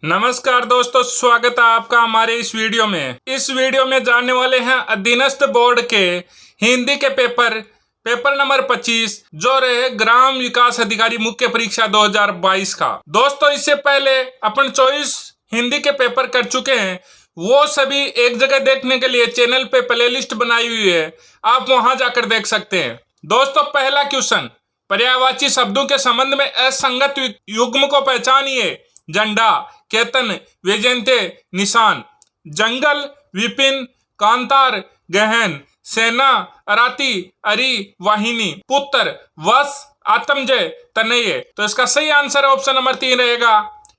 नमस्कार दोस्तों, स्वागत है आपका हमारे इस वीडियो में। इस वीडियो में जानने वाले हैं अधीनस्थ बोर्ड के हिंदी के पेपर नंबर 25 जो रहे ग्राम विकास अधिकारी मुख्य परीक्षा 2022 का। दोस्तों, इससे पहले अपन 24 हिंदी के पेपर कर चुके हैं। वो सभी एक जगह देखने के लिए चैनल पे प्लेलिस्ट बनाई हुई है, आप वहां जाकर देख सकते हैं। दोस्तों, पहला क्वेश्चन, पर्यायवाची शब्दों के संबंध में असंगत युग्म को पहचानिए। झंडा, केतन, वैजयंती, निशान। जंगल, विपिन, कांतार, गहन। सेना, अराती, अरि, वाहिनी। पुत्र, वश, आत्मजय, तनय। तो इसका सही आंसर ऑप्शन नंबर 3 रहेगा।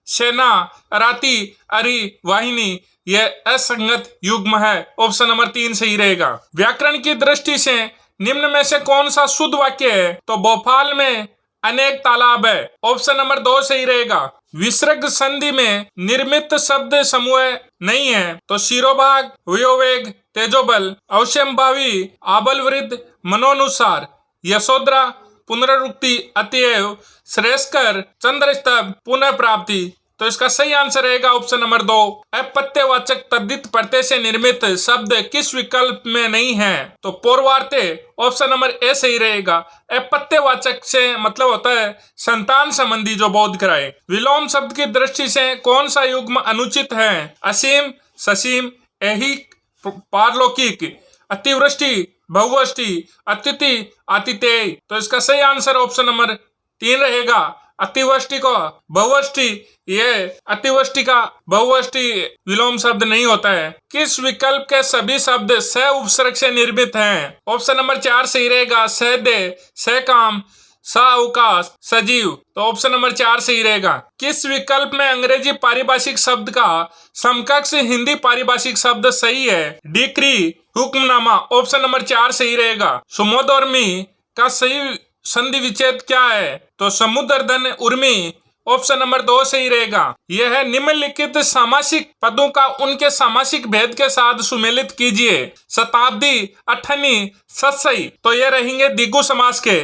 सेना, अराती, अरि, वाहिनी यह असंगत युग्म है। ऑप्शन नंबर 3 सही रहेगा। व्याकरण की दृष्टि से निम्न में से कौन सा शुद्ध वाक्य है? तो भोपाल में अनेक तालाब है। ऑप्शन नंबर 2 सही रहेगा। विसर्ग संधि में निर्मित शब्द समूह नहीं है। तो शिरोभाग, वयोवेग, तेजोबल, अवश्यंभावी, आबलवृद्ध, मनोनुसार, यशोद्रा, पुनरुक्ति, अतएव, श्रेष्ठकर, चंद्रस्तंभ, पुनः प्राप्ति। तो इसका सही आंसर रहेगा ऑप्शन नंबर 2। अपत्यवाचक तद्धित प्रत्यय से निर्मित शब्द किस विकल्प में नहीं है? तो पूर्वार्थे। ऑप्शन नंबर ए सही रहेगा। अपत्यवाचक से मतलब होता है संतान संबंधी जो बोध कराए। विलोम शब्द की दृष्टि से कौन सा युग्म अनुचित है? असीम, ससीम, ऐहिक, पारलौकिक, अतिवृष्टि, बहुवृष्टि, अतिथि, आतिथेय। तो इसका सही आंसर ऑप्शन नंबर 3 रहेगा। अतिवृष्टि को बहुवृष्टि, ये अतिवृष्टि का बहुवृष्टि विलोम शब्द नहीं होता है। किस विकल्प के सभी शब्द स उपसर्ग से निर्मित हैं? ऑप्शन नंबर 4 सही रहेगा। सहदे, सहकाम, अवकाश, सजीव। तो ऑप्शन नंबर 4 सही रहेगा। किस विकल्प में अंग्रेजी पारिभाषिक शब्द का समकक्ष हिंदी पारिभाषिक शब्द सही है? डिक्री, हुक्मनामा। ऑप्शन नंबर 4 सही रहेगा। सुमोधर्मी का सही संधि विच्छेद क्या है? तो समुद्रधन, उर्मी। ऑप्शन नंबर 2 सही रहेगा। यह है निम्नलिखित सामासिक पदों का उनके सामासिक भेद के साथ सुमेलित कीजिए। शताब्दी, अठनी, सत्सई। तो ये रहेंगे द्विगु समास के।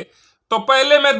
तो पहले में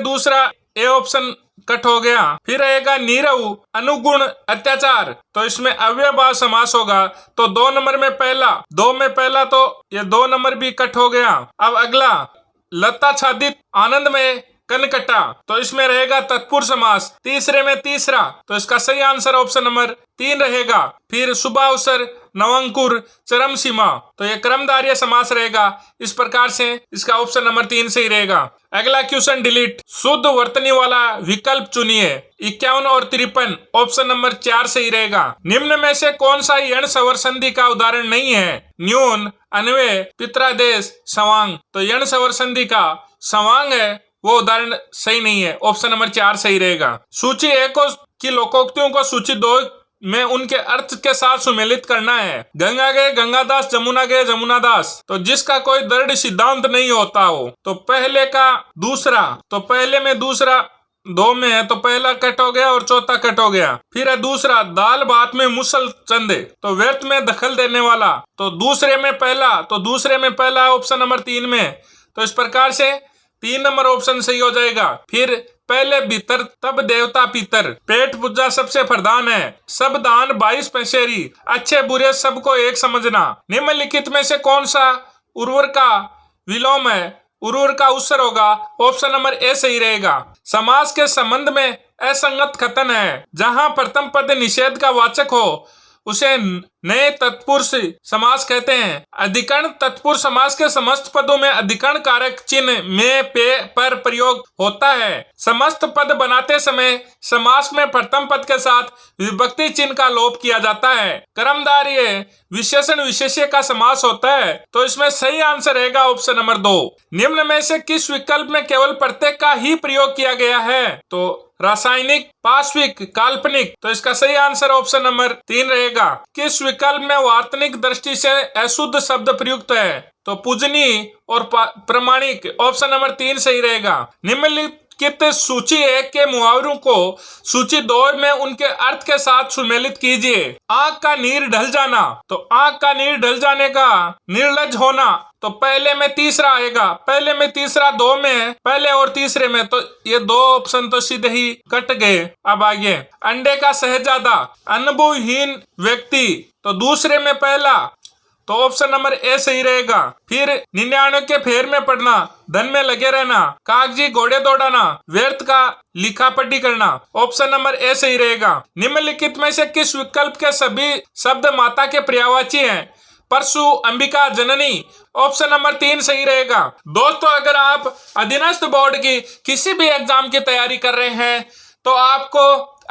दूसरा ए ऑप्शन कट हो गया। फिर रहेगा नीरव, अनुगुण, अत्याचार। तो इसमें अव्ययभाव समास होगा। तो 2 नंबर में पहला, 2 में पहला, तो ये 2 नंबर भी कट हो गया। अब अगला, लताच्छादित, आनंद में, कनकटा। तो इसमें रहेगा तत्पुरुष समास। तीसरे में तीसरा, तो इसका सही आंसर ऑप्शन नंबर 3 रहेगा। फिर शुभावसर, नवंकुर, चरम सीमा। तो ये क्रमधारय समास रहेगा। इस प्रकार से इसका ऑप्शन नंबर 3 सही रहेगा। अगला क्वेश्चन, डिलीट। शुद्ध वर्तनी वाला विकल्प चुनिए। 51 और 53। ऑप्शन नंबर 4 सही रहेगा। निम्न में से कौन सा यण स्वर संधि का उदाहरण नहीं है? न्यून, अन्वय, पित्रादेश, सवांग। तो यण स्वर संधि का सवांग है, वो उदाहरण सही नहीं है। ऑप्शन नंबर 4 सही रहेगा। सूची 1 की लोकोक्तियों को सूची 2 में उनके अर्थ के साथ सुमेलित करना है। गंगा गए गंगादास, जमुना गए जमुनादास। तो जिसका कोई दृढ़ सिद्धांत नहीं होता हो। तो पहले का दूसरा, तो पहले में दूसरा 2 में है, तो पहला कट हो गया और चौथा कट हो गया। फिर है दूसरा, दाल भात में मुसल चंदे। तो व्यर्थ में दखल देने वाला। तो दूसरे में पहला ऑप्शन नंबर 3 में। तो इस प्रकार से 3 नंबर ऑप्शन सही हो जाएगा। फिर पहले भीतर तब देवता पितर, पेट पूजा सबसे प्रधान है, सब दान 22 पैसेरी, अच्छे बुरे सबको एक समझना। निम्नलिखित में से कौन सा उर्वर का विलोम है? उर्वर का उत्सर होगा। ऑप्शन नंबर ए सही रहेगा। समास के संबंध में असंगत कथन है। जहां प्रथम पद निषेध का वाचक हो उसे नए तत्पुरुष समास कहते हैं। अधिकरण तत्पुरुष समास के समस्त पदों में अधिकरण कारक चिन्ह में, पे, पर प्रयोग होता है। समस्त पद बनाते समय समास में प्रथम पद के साथ विभक्ति चिन्ह का लोप किया जाता है। क्रमधारय विशेषण विशेष्य का समास होता है। तो इसमें सही आंसर रहेगा ऑप्शन नंबर 2। निम्न में से किस विकल्प में केवल प्रत्येक का ही प्रयोग किया गया है? तो रासायनिक, पाश्विक, काल्पनिक। तो इसका सही आंसर ऑप्शन नंबर 3 रहेगा। किस विकल्प में वार्तनिक दृष्टि से अशुद्ध शब्द प्रयुक्त है? तो पूजनीय और प्रमाणिक। ऑप्शन नंबर 3 सही रहेगा। निम्नलिखित सूची 1 के मुहावरों को सूची 2 में उनके अर्थ के साथ सुमेलित कीजिए। आंख का नीर ढल जाना। तो आंख का नीर ढल जाने का निर्लज होना, तो पहले में तीसरा आएगा, पहले में तीसरा दो में है, पहले और तीसरे में, तो ये दो ऑप्शन तो सीधे ही कट गए। अब आगे, अंडे का शहजादा, अनुभवहीन व्यक्ति, तो दूसरे में पहला, तो ऑप्शन नंबर ए सही रहेगा। फिर 99 के फेर में पड़ना, धन में लगे रहना, कागजी घोड़े दौड़ाना, व्यर्थ का लिखा पढ़ी करना, ऑप्शन नंबर ए सही रहेगा। निम्नलिखित में से किस विकल्प के सभी शब्द माता के पर्यायवाची हैं? परशु, अंबिका, जननी, ऑप्शन नंबर 3 सही रहेगा। दोस्तों, अगर आप अधीनस्थ बोर्ड की किसी भी एग्जाम की तैयारी कर रहे हैं तो आपको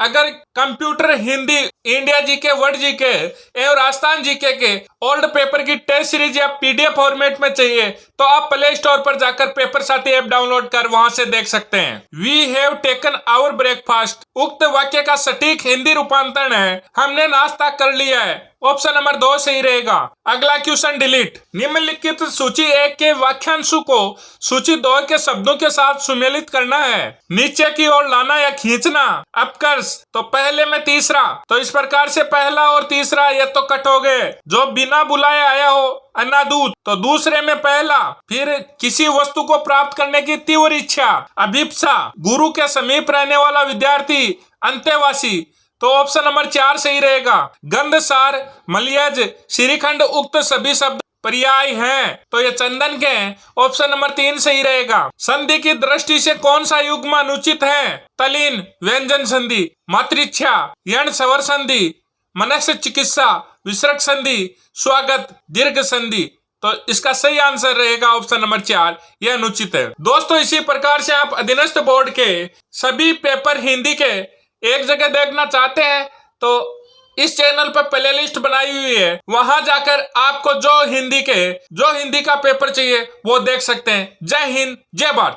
अगर computer, Hindi, India GK, world GK एवं राजस्थान जीके के ओल्ड पेपर की टेस्ट सीरीज या पीडीएफ फॉर्मेट में चाहिए तो आप प्ले स्टोर पर जाकर पेपर साथी ऐप डाउनलोड कर वहां से देख सकते हैं। We have taken our breakfast, उक्त वाक्य का सटीक हिंदी रूपांतरण है हमने नाश्ता कर लिया है, ऑप्शन नंबर 2 सही रहेगा। अगला क्वेश्चन डिलीट, निम्नलिखित सूची 1 के वाक्यांशों को सूची 2 के शब्दों के साथ सुमेलित करना है। नीचे की ओर लाना या खींचना, अपकर्ष, तो पहले में तीसरा, तो इस प्रकार से पहला और तीसरा ये तो कट हो गए। जो बिना बुलाए आया हो, अनादूत, तो दूसरे में पहला। फिर किसी वस्तु को प्राप्त करने की तीव्र इच्छा, अभिप्सा, गुरु के समीप रहने वाला विद्यार्थी, अंतेवासी, तो ऑप्शन नंबर 4 सही रहेगा। गंधसार, मलयज, श्रीखंड, उक्त सभी शब्द पर्याय हैं, तो ये चंदन के हैं, ऑप्शन नंबर 3 सही रहेगा। संधि की दृष्टि से कौन सा युग्म अनुचित है? तलीन, व्यंजन संधि, मातृच्छा, यण स्वर संधि, मनस्य चिकित्सा, विसर्ग संधि, स्वागत, दीर्घ संधि, तो इसका सही आंसर रहेगा ऑप्शन नंबर 4, यह अनुचित है। दोस्तों, इसी प्रकार से आप अधीनस्थ बोर्ड के सभी पेपर हिंदी के एक जगह देखना चाहते हैं तो इस चैनल पर प्ले लिस्ट बनाई हुई है, वहां जाकर आपको जो हिंदी का पेपर चाहिए वो देख सकते हैं। जय हिंद, जय भारत।